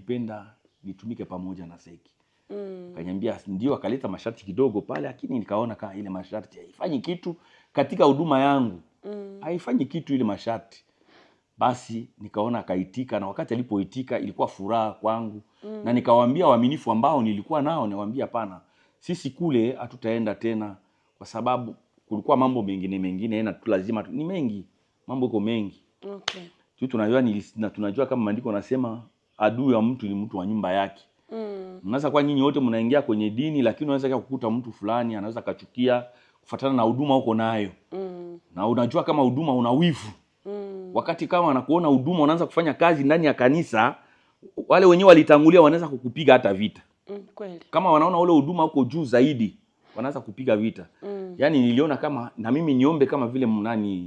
nilipenda nitumike pamoja na Seki. Akaniambia ndio, akaleta masharti kidogo pale, lakini nikaona kama ile masharti haifanyi kitu katika huduma yangu. Haifanyi kitu ile masharti. Basi nikaona akaitika, na wakati alipoitika ilikuwa furaha kwangu. Na nikawaambia waaminifu ambao nilikuwa nao, niwaambia hapana, sisi kule hatutaenda tena kwa sababu kulikuwa mambo mengine na lazima ni mengi, mambo iko mengi. Okay. Tunajua kama maandiko nasema adui ya mtu ni mtu wa nyumba yake. Mnaweza kwa nyinyi wote mnaingia kwenye dini, lakini unaweza kukuta mtu fulani anaweza kachukia kufuatana na huduma uko nayo. Na unajua kama huduma una wivu. Wakati kama anakuona huduma unaanza kufanya kazi ndani ya kanisa, wale wenyewe walitangulia wanaweza kukupiga hata vita. Kweli. Kama wanaona ule huduma uko juu zaidi, wanaanza kupiga vita. Yaani niliona kama na mimi niombe kama vile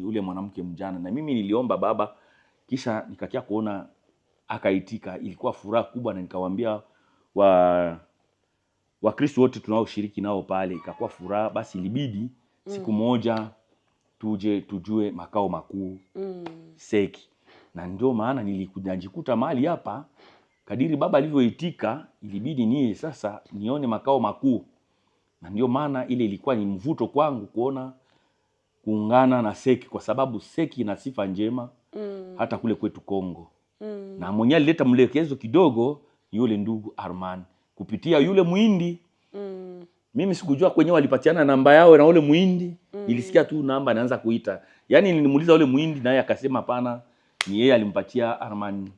ule mwanamke mjana, na mimi niliomba baba, kisha nikakia kuona akaitika. Ilikuwa furaha kubwa, na nikawaambia Wakristo wote tunaoshiriki nao pale, ikakuwa furaha. Basi ilibidi siku moja tujue makao makuu Seki. Na ndio maana nilijikuta mahali hapa, kadiri baba alivyoitika ilibidi sasa nione makao makuu. Na ndio maana ile ilikuwa ni mvuto kwangu kuona kuungana na Seki, kwa sababu Seki ina sifa njema hata kule kwetu Kongo. Na mwenyewe alileta mlekezo kidogo yule ndugu Arman kupitia yule Muhindi. Mimi sikujua kwenye walipatiana namba yao na yule Muhindi. Nilisikia tu namba anaanza kuita. Yaani nilimuuliza yule Muhindi, naye akasema hapana, ni yeye alimpatia Arman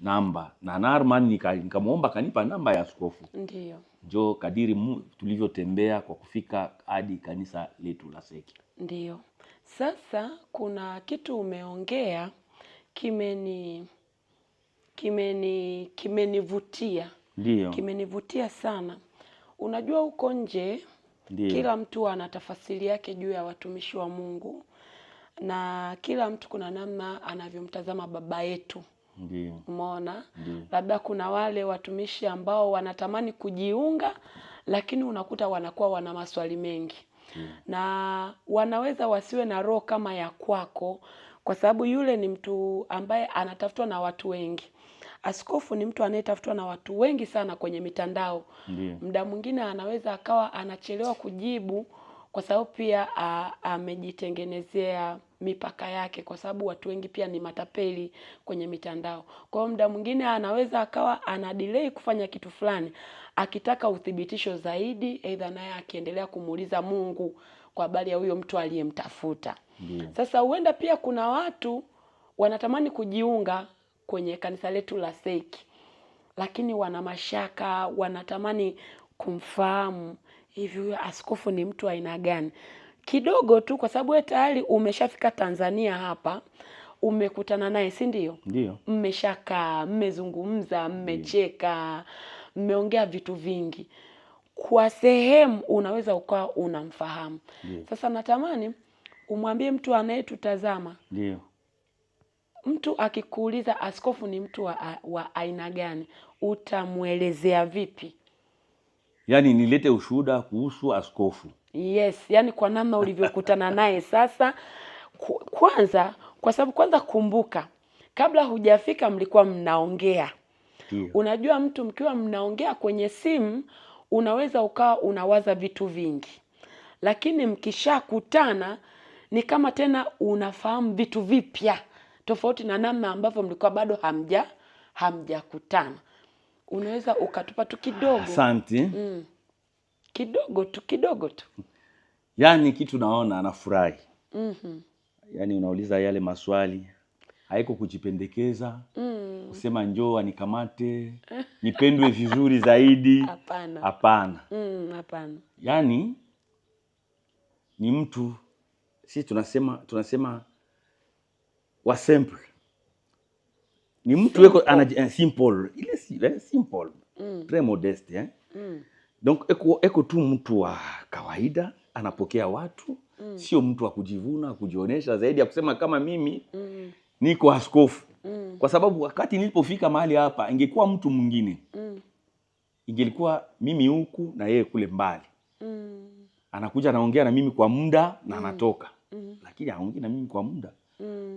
namba. Na Arman nikamuomba kanipa namba ya askofu. Ndio. Njoo kadiri tulivyotembea kwa kufika hadi kanisa letu la Seki. Ndio. Sasa kuna kitu umeongea kimenivutia. Ndio. Kimenivutia sana. Unajua huko nje kila mtu ana tafasiri yake juu ya watumishi wa Mungu, na kila mtu kuna namna anavyomtazama baba yetu. Ndio. Umeona? Labda kuna wale watumishi ambao wanatamani kujiunga, lakini unakuta wanakuwa wana maswali mengi. Na wanaweza wasiwe na roho kama ya kwako, kwa sababu yule ni mtu ambaye anatafutwa na watu wengi. Askofu ni mtu anayetafutwa na watu wengi sana kwenye mitandao. Muda mwingine anaweza akawa anachelewa kujibu kwa sababu pia amejitengenezea mipaka yake, kwa sababu watu wengi pia ni matapeli kwenye mitandao. Kwa hiyo muda mwingine anaweza akawa ana delay kufanya kitu fulani, akitaka uthibitisho zaidi, aidha naye akiendelea kumuuliza Mungu kwa habari ya huyo mtu aliyemtafuta. Sasa huenda pia kuna watu wanatamani kujiunga kwenye kanisa letu la Seki, lakini wana mashaka, wanatamani kumfahamu hivi huyo askofu ni mtu aina gani. Kidogo tu, kwa sababu wewe tayari umeshafika Tanzania hapa, umekutana naye, si ndio? Ndio. Mmeshakaa, mmezungumza, mmecheka, mmeongea vitu vingi. Kwa sehemu unaweza ukawa unamfahamu. Sasa natamani umwambie mtu anayetutazama. Ndio. Mtu akikuuliza askofu ni mtu wa aina gani, utamuelezea vipi? Yaani nilete ushuhuda kuhusu askofu. Yes, yani kwa namna ulivyokutana naye sasa. Kwanza, kwa sababu kwanza kumbuka, kabla hujafika mlikuwa mnaongea. Unajua mtu mkiwa mnaongea kwenye simu, unaweza ukawa unawaza vitu vingi. Lakini mkishakutana ni kama tena unafahamu vitu vipya, tofauti na namna ambavyo mlikuwa bado hamjakutana. Unaweza ukatupa tu kidogo. Asante. Kidogo tu. Yaani kitu naona anafurahi. Yaani unauliza yale maswali, haiko kujipendekeza, kusema njoo anikamate, nipendwe vizuri zaidi. Hapana. Hapana. Hapana. Yaani ni mtu, sisi tunasema wa simple. Ni mtu weko simple, ile simple, très modeste, Donc eko tu mtu wa kawaida, anapokea watu, sio mtu wa kujivuna, kujionesha zaidi ya kusema kama mimi niko askofu. Kwa sababu wakati nilipofika mahali hapa, ingekuwa mtu mwingine. Ingelikuwa mimi huku na yeye kule mbali. Anakuja anaongea na mimi kwa muda na anatoka. Lakini anaongea na mimi kwa muda.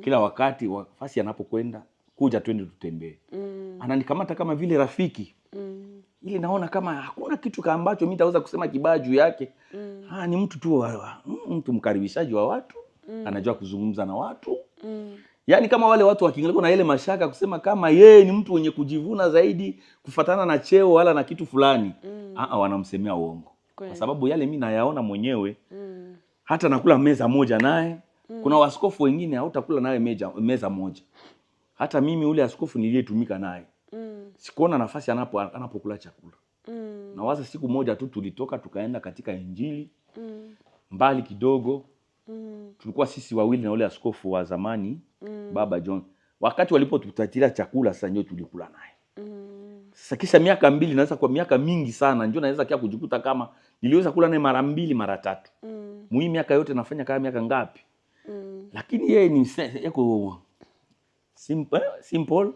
Kila wakati fasi anapokwenda kuja twende tutembee. Ananikamata kama vile rafiki. Ili naona kama hakuna kitu ambacho mimi nitaweza kusema kibaya juu yake. Ni mtu tu mtu mkaribishaji wa watu, anajua kuzungumza na watu. Yaani kama wale watu wakiangalia na ile mashaka kusema kama yeye ni mtu mwenye kujivuna zaidi kufatana na cheo wala na kitu fulani. Wanamsemea uongo. Kwa sababu yale mimi nayaona mwenyewe. Hata nakula meza moja naye. Kuna waskofu wengine hautakula naye meza moja. Hata mimi ule askofu niliyetumika naye. Sikuona nafasi anapokula chakula. Na waza siku moja tu tulitoka tukaenda katika Injili. Mbali kidogo. Tulikuwa sisi wawili na ule askofu wa zamani, Baba John. Wakati walipotutatia chakula sasa ndio tulikula naye. Sasa kisha miaka 2, naweza kwa miaka mingi sana ndio naweza kia kujikuta kama niliweza kula naye mara 2 mara 3. Muhimu miaka yote nafanya kama miaka ngapi? Lakini yeye ni yako simple.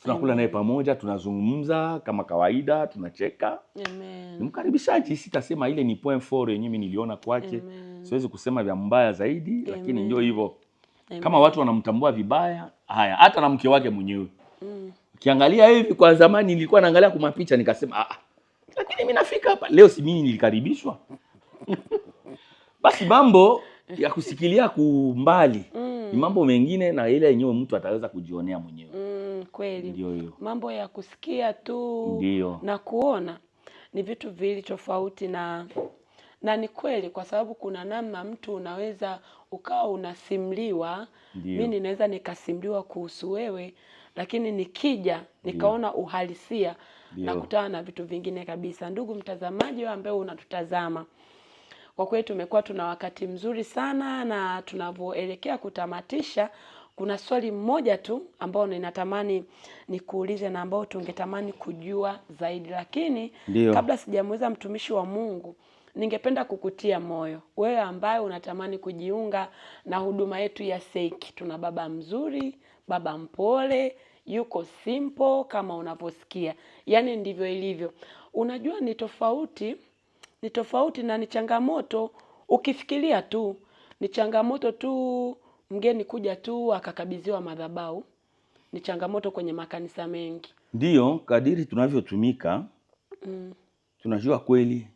Tunakula naye pamoja, tunazungumza kama kawaida, tunacheka. Amen. Nimkaribishaji, sitasema ile ni point 4 yenyewe mimi niliona kwake. Siwezi kusema vya mbaya zaidi, lakini ndio hivyo. Kama watu wanamtambua vibaya, haya, hata na mke wake mwenyewe. Ukiangalia hivi kwa zamani nilikuwa naangalia kwa mapicha nikasema lakini mimi nafika hapa leo, si mimi nilikaribishwa. Basi mambo ya kusikilia kumbali ni mambo mengine, na ile yenyewe mtu ataweza kujionea mwenyewe. Kweli. Ndio hiyo. Mambo ya kusikia tu Ndio. na kuona ni vitu viwili tofauti, na ni kweli, kwa sababu kuna namna mtu unaweza ukawa unasimliwa. Mimi ninaweza nikasimliwa kuhusu wewe, lakini nikija nikaona uhalisia nakutana na vitu vingine kabisa. Ndugu mtazamaji wewe ambaye unatutazama, kwa kweli tumekuwa tuna wakati mzuri sana, na tunavyoelekea kutamatisha, kuna swali mmoja tu ambao ninatamani nikuulize na ambao tungetamani kujua zaidi, lakini kabla sijamuuliza mtumishi wa Mungu, ningependa kukutia moyo wewe ambaye unatamani kujiunga na huduma yetu ya Seiki. Tuna baba mzuri, baba mpole, yuko simple kama unavyosikia. Yaani ndivyo ilivyo. Unajua ni tofauti na ni changamoto. Ukifikiria tu ni changamoto tu mgeni kuja tu akakabidhiwa madhabahu. Ni changamoto kwenye makanisa mengi. Ndio, kadiri tunavyotumika, tunajua kweli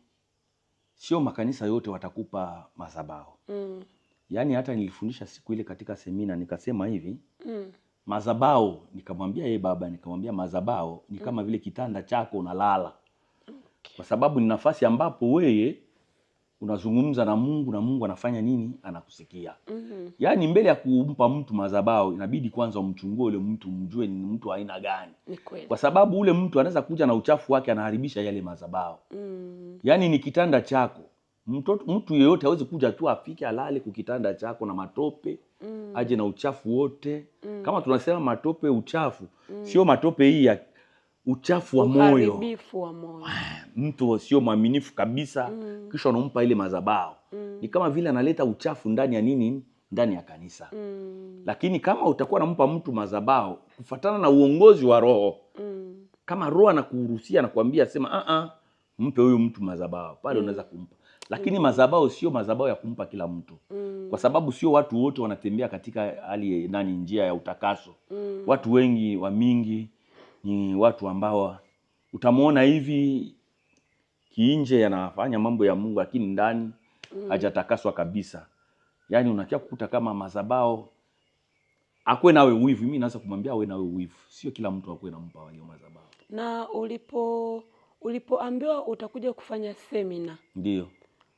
sio makanisa yote watakupa madhabahu. Yaani hata nilifundisha siku ile katika semina nikasema hivi, madhabahu, nikamwambia yeye baba, nikamwambia madhabahu ni kama vile kitanda chako unalala. Kwa sababu ni nafasi ambapo wewe unazungumza na Mungu, na Mungu anafanya nini? Anakusikia. Yaani mbele ya kumpa mtu madhabahu inabidi kwanza umchungue ule mtu, mjue ni mtu aina gani. Kwa sababu ule mtu anaweza kuja na uchafu wake anaharibisha yale madhabahu. Yaani ni kitanda chako. Mtu yeyote hawezi kuja tu afike alale kukitanda chako na matope, aje na uchafu wote. Kama tunasema matope, uchafu, sio matope hii ya uchafu wa moyo. Uharibifu wa moyo. Mtu sio mwaminifu kabisa, kisha unampa ile madhabahu. Ni kama vile analeta uchafu ndani ya nini? Ndani ya kanisa. Lakini kama utakuwa unampa mtu madhabahu kufuatana na uongozi wa Roho, kama Roho anakuruhusia na kuambia sema mpe huyu mtu madhabahu, pale unaweza kumpa. Lakini madhabahu sio madhabahu ya kumpa kila mtu. Kwa sababu sio watu wote wanatembea katika hali njia ya utakaso. Watu wengi wa mingi ni watu ambao utamuona hivi kiinje yanafanya mambo ya Mungu, lakini ndani hajatakaswa kabisa. Yaani unakia kukuta kama madhabahu akwe nawe wivu. Mimi naanza kumwambia awe nawe wivu. Sio kila mtu akwe nampa wale madhabahu. Na ulipoambiwa utakuja kufanya semina. Ndio.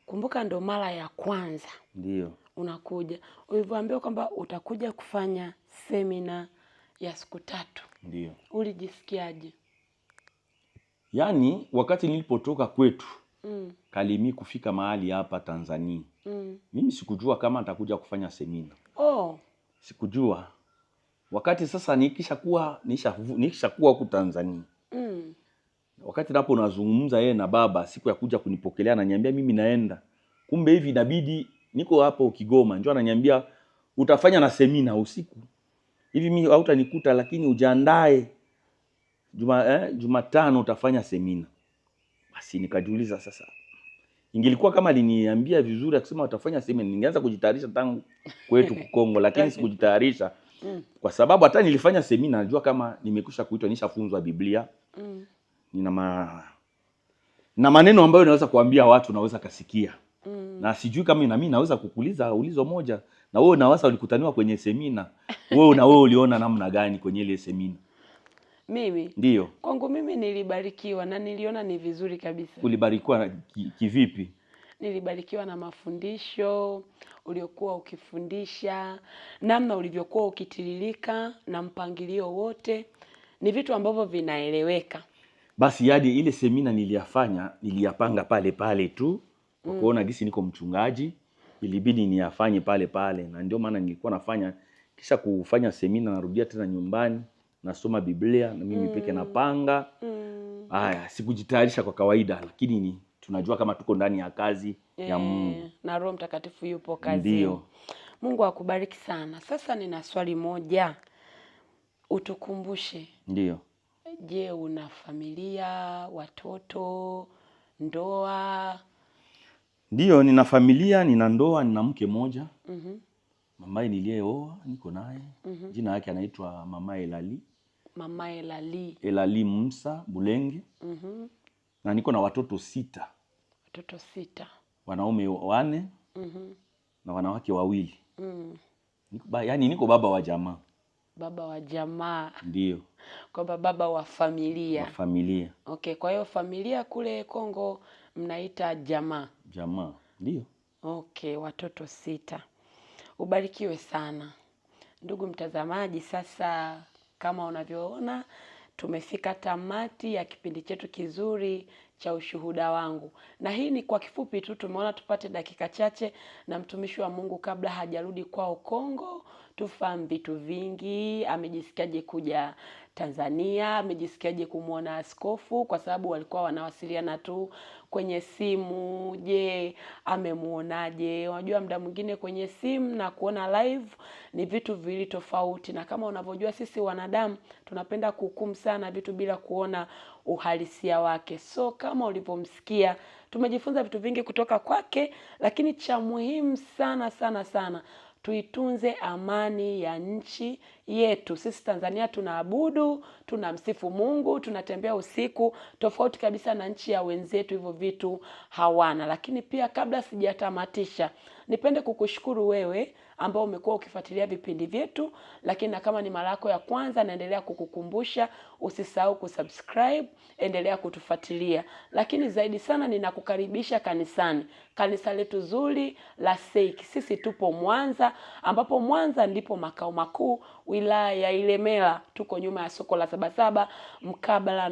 Kumbuka ndo mara ya kwanza. Ndio. Unakuja. Ulipoambiwa kwamba utakuja kufanya semina ya siku 3. Ndio. Ulijisikiaje? Yaani wakati nilipotoka kwetu Kalimi kufika mahali hapa Tanzania, mimi sikujua kama nitakuja kufanya semina. Sikujua. Wakati sasa nikishakuwa huko Tanzania. Wakati napo nazungumza yeye na baba siku ya kuja kunipokelea, ananiambia mimi naenda. Kumbe hivi inabidi niko hapo Kigoma, njoo ananiambia utafanya na semina usiku. Hivi mimi hautanikuta, lakini ujiandae. Jumatano utafanya semina. Basi nikajiuliza sasa. Ingilikuwa kama aliniambia vizuri akisema utafanya semina, ningeanza kujitayarisha tangu kwetu Kongo, lakini sikujitayarisha. Kwa sababu hata nilifanya semina, najua kama nimekwisha kuitwa, nishafunzwa Biblia. Na maneno ambayo naweza kuambia watu, naweza kasikia. Na sijui kama mimi naweza kukuuliza ulizo moja, na wewe unaweza ulikutaniwa kwenye semina. Wewe uliona namna gani kwenye ile semina? Mimi? Ndio. Kwangu mimi nilibarikiwa na niliona ni vizuri kabisa. Ulibarikiwa kivipi? Nilibarikiwa na mafundisho uliokuwa ukifundisha, namna ulivyokuwa ukitiririka na mpangilio wote. Ni vitu ambavyo vinaeleweka. Basi hadi ile semina niliyapanga pale pale tu. Kwa kuona gisi niko mchungaji, ilibidi niyafanye pale pale, na ndio maana nilikuwa nafanya, kisha kufanya semina narudia tena nyumbani, nasoma Biblia na mimi peke napanga. Haya, sikujitayarisha kwa kawaida, lakini tunajua kama tuko ndani ya kazi ya Mungu. Na Roho Mtakatifu yupo kazi. Ndio. Mungu akubariki sana. Sasa nina swali moja. Utukumbushe. Ndio. Je, una familia, watoto, ndoa? Ndio, nina familia, nina ndoa, nina mke mmoja. Mamaye niliyeoa, niko naye. Jina yake anaitwa Mama Elali. Mama Elali. Elali Musa Bulenge. Na niko na watoto 6. Watoto 6. Wanaume 4. Na wanawake 2. Yaani niko baba wa jamaa. Baba wa jamaa. Ndio. Kwa baba wa familia. Wa familia. Okay, kwa hiyo familia kule Kongo mnaita jamaa. Jamaa. Ndio. Okay, watoto 6. Ubarikiwe sana. Ndugu mtazamaji, sasa kama unavyoona tumefika tamati ya kipindi chetu kizuri cha ushuhuda wangu. Na hii ni kwa kifupi tu, tumeona tupate dakika chache na mtumishi wa Mungu kabla hajarudi kwao Kongo, tufahamu vitu vingi. Amejisikiaje kuja Tanzania, amejisikiaje kumwona askofu, kwa sababu walikuwa wanawasiliana tu kwenye simu. Je, amemuonaje? Unajua muda mwingine kwenye simu na kuona live ni vitu viwili tofauti, na kama unavyojua sisi wanadamu tunapenda kuhukumu sana vitu bila kuona uhalisia wake. So kama ulivyomsikia, tumejifunza vitu vingi kutoka kwake, lakini cha muhimu sana sana sana, tuitunze amani ya nchi yetu. Sisi Tanzania tunaabudu, tunamsifu Mungu, tunatembea usiku, tofauti kabisa na nchi ya wenzetu, hivyo vitu hawana. Lakini pia kabla sijatamatisha, nipende kukushukuru wewe ambao umekuwa ukifuatilia vipindi vyetu, lakini na kama ni mara yako ya kwanza, naendelea kukukumbusha usisahau kusubscribe, endelea kutufuatilia. Lakini zaidi sana ninakukaribisha kanisani. Kanisa letu zuri la SEIC. Sisi tupo Mwanza, ambapo Mwanza ndipo makao makuu wilaya ya Ilemela. Tuko nyuma ya soko la Sabasaba, mkabala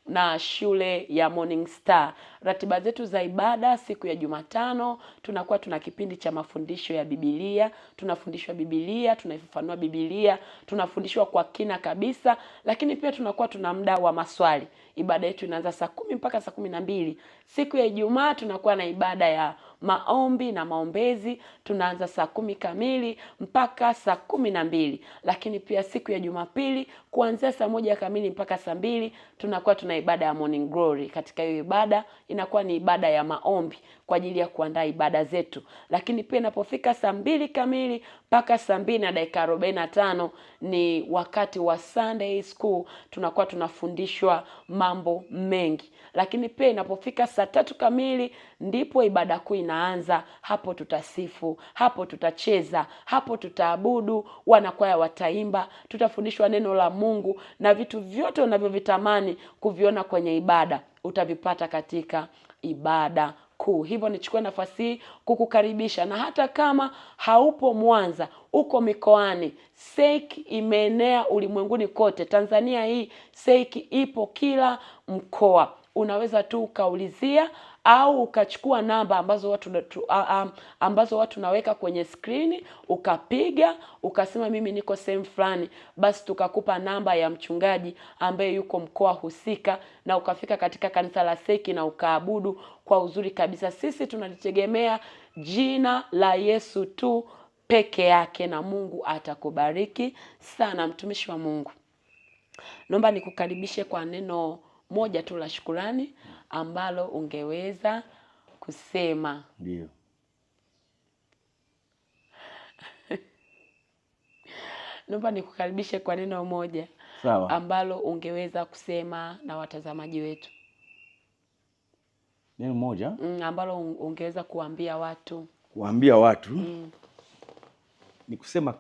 na shule ya Morning Star. Ratiba zetu za ibada siku ya Jumatano tunakuwa tuna kipindi cha mafundisho ya Biblia, tunafundishwa Biblia, tunaifafanua Biblia, tunafundishwa kwa kina kabisa, lakini pia tunakuwa tuna muda wa maswali. Ibada yetu inaanza saa 10 mpaka saa 12. Siku ya Ijumaa tunakuwa na ibada ya maombi na maombezi, tunaanza saa 10 kamili mpaka saa 12. Lakini pia siku ya Jumapili kuanzia saa 1 kamili mpaka saa 2 tunakuwa tuna ibada ya Morning Glory. Katika hiyo ibada inakuwa ni ibada ya maombi kwa ajili ya kuandaa ibada zetu. Lakini pia inapofika saa 2 kamili mpaka saa 2 na dakika 45 ni wakati wa Sunday School, tunakuwa tunafundishwa mambo mengi. Lakini pia inapofika saa 3 kamili ndipo ibada kuu inaanza. Hapo tutasifu, hapo tutacheza, hapo tutaabudu, wanakwaya wataimba, tutafundishwa neno la Mungu, na vitu vyote unavyovitamani kuviona kwenye ibada utavipata katika ibada kuu. Hivyo nichukue nafasi hii kukukaribisha, na hata kama haupo Mwanza, uko mikoani, SEIC imeenea ulimwenguni kote. Tanzania hii SEIC ipo kila mkoa. Unaweza tu ukaulizia au ukachukua namba ambazo watu naweka kwenye skrini, ukapiga, ukasema mimi niko sehemu fulani, basi tukakupa namba ya mchungaji ambaye yuko mkoa husika, na ukafika katika kanisa la SEIC na ukaabudu kwa uzuri kabisa. Sisi tunalitegemea jina la Yesu tu peke yake, na Mungu atakubariki sana. Mtumishi wa Mungu, naomba nikukaribishe kwa neno moja tu la shukrani ambalo ungeweza kusema. Ndio. naomba nikukaribishe kwa neno moja Sawa. ambalo ungeweza kusema na watazamaji wetu. Neno moja ambalo ungeweza kuambia watu. Kuambia watu ni kusema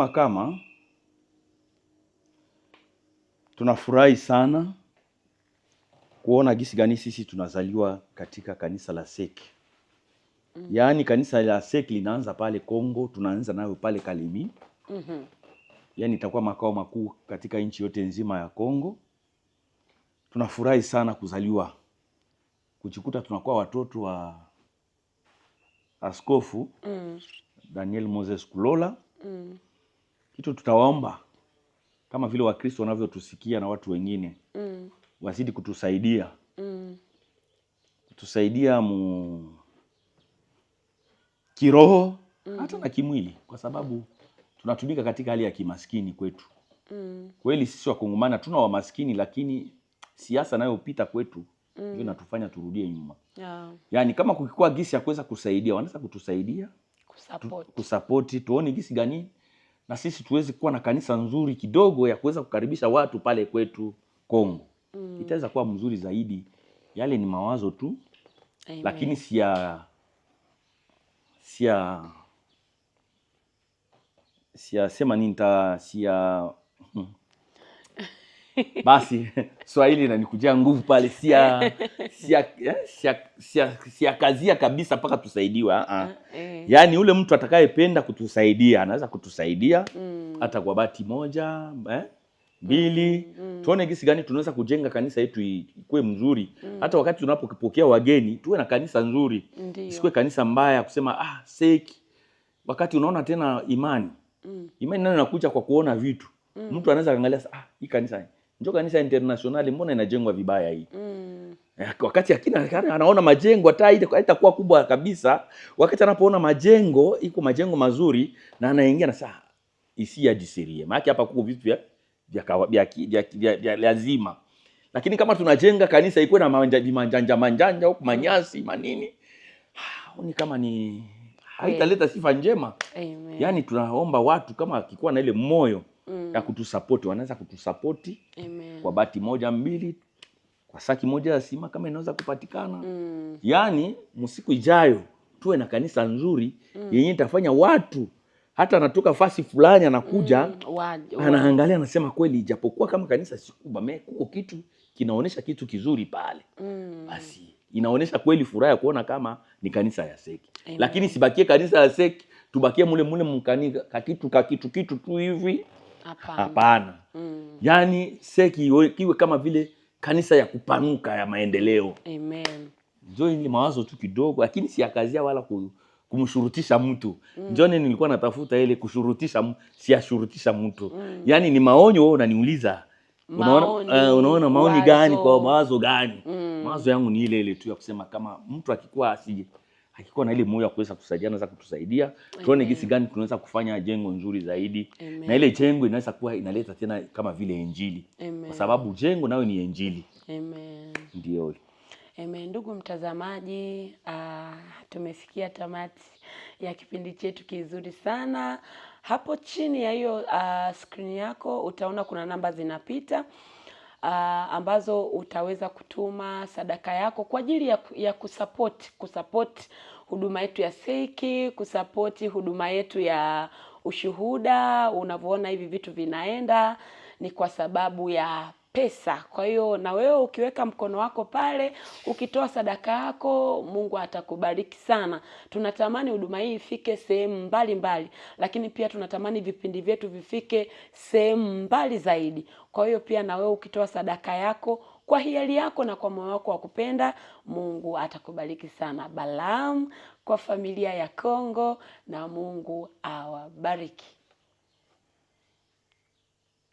kama tunafurahi sana kuona jinsi gani sisi tunazaliwa katika kanisa la SEC. Yaani kanisa la SEC linaanza pale Kongo, tunaanza nayo pale Kalemi. Yaani itakuwa makao makuu katika nchi yote nzima ya Kongo. Tunafurahi sana kuzaliwa, kujikuta tunakuwa watoto wa Askofu Daniel Moses Kulola. Kitu tutawaomba kama vile Wakristo wanavyotusikia na watu wengine wazidi kutusaidia kutusaidia kiroho hata na kimwili, kwa sababu tunatumika katika hali ya kimaskini kwetu. Kweli sisi Wakongomani tuna wa maskini, lakini siasa nayo upita kwetu ndio inatufanya turudie nyuma. Yaani kama kukikuwa gisi ya kuweza kusaidia, wanaweza kutusaidia kusupport, tuone gisi gani na sisi tuweze kuwa na kanisa nzuri kidogo ya kuweza kukaribisha watu pale kwetu Kongo. Itaweza kuwa mzuri zaidi. Yale ni mawazo tu. Amen. Lakini sema nini basi Swahili inanikujia nguvu pale, kazia kabisa mpaka tusaidiwa. Yaani ule mtu atakayependa kutusaidia anaweza kutusaidia hata kwa bati moja, mbili. Tuone gisi gani tunaweza kujenga kanisa yetu ikuwe mzuri. Hata wakati tunapopokea wageni tuwe na kanisa nzuri. Isikuwe kanisa mbaya kusema SEC. Wakati unaona tena imani nayo inakuja kwa kuona vitu. Mtu anaweza kuangalia hii kanisa ndio kanisa international, mbona inajengwa vibaya hii? Wakati anaona majengo hata haitakuwa kubwa kabisa, wakati anapoona majengo majengo mazuri na anaingia na isi ajiserie. Maana hapa kuko vitu vya lazima. Lakini kama tunajenga kanisa iko na manjanja huko manyasi manini, ni kama ni haitaleta sifa njema. Amen. Yaani tunaomba watu kama akikuwa na ile moyo ya kutusupport, wanaweza kutusupport kwa bati moja mbili, kwa saki moja ya sima kama inaweza kupatikana. Yaani msiku ijayo tuwe na kanisa nzuri yenye itafanya watu hata anatoka fasi fulani anakuja anaangalia anasema kweli, ijapokuwa kama kanisa si kubwa, kuko kitu kinaonesha kitu kizuri pale. Basi inaonesha kweli furaha ya kuona kama ni kanisa ya SEC. Lakini sibakie kanisa ya SEC, tubakie mule mkanika kitu tu hivi. Hapana. Yaani SEC iwe kama vile kanisa ya kupanuka ya maendeleo. Amen. Ndio ni mawazo tu kidogo, lakini si akazia wala kumshurutisha mtu. Ndio nilikuwa natafuta ile kushurutisha, siashurutisha mtu. Yaani ni maonyo. Wewe unaniuliza unaona maoni gani kwa mawazo gani? Mawazo yangu ni ile tu ya kusema kama mtu akikuwa na ile moyo ya kuweza kusaidia, anaweza kutusaidia. Tuone gisi gani tunaweza kufanya jengo nzuri zaidi. Amen. Na ile jengo inaweza kuwa inaleta tena kama vile injili. Amen. Kwa sababu jengo nayo ni injili. Amen. Ndio. Amen. Ndugu mtazamaji, tumefikia tamati ya kipindi chetu kizuri sana. Hapo chini ya hiyo screen yako utaona kuna namba zinapita ambazo utaweza kutuma sadaka yako kwa ajili ya kusupport huduma yetu ya SEC, kusupport huduma yetu ya ushuhuda. Unavyoona hivi vitu vinaenda ni kwa sababu ya pesa. Kwa hiyo na wewe ukiweka mkono wako pale, ukitoa sadaka yako, Mungu atakubariki sana. Tunatamani huduma hii ifike sehemu mbalimbali, lakini pia tunatamani vipindi vyetu vifike sehemu mbali zaidi. Kwa hiyo pia na wewe ukitoa sadaka yako kwa hiari yako na kwa moyo wako wa kupenda, Mungu atakubariki sana. Balaam kwa familia ya Kongo, na Mungu awabariki.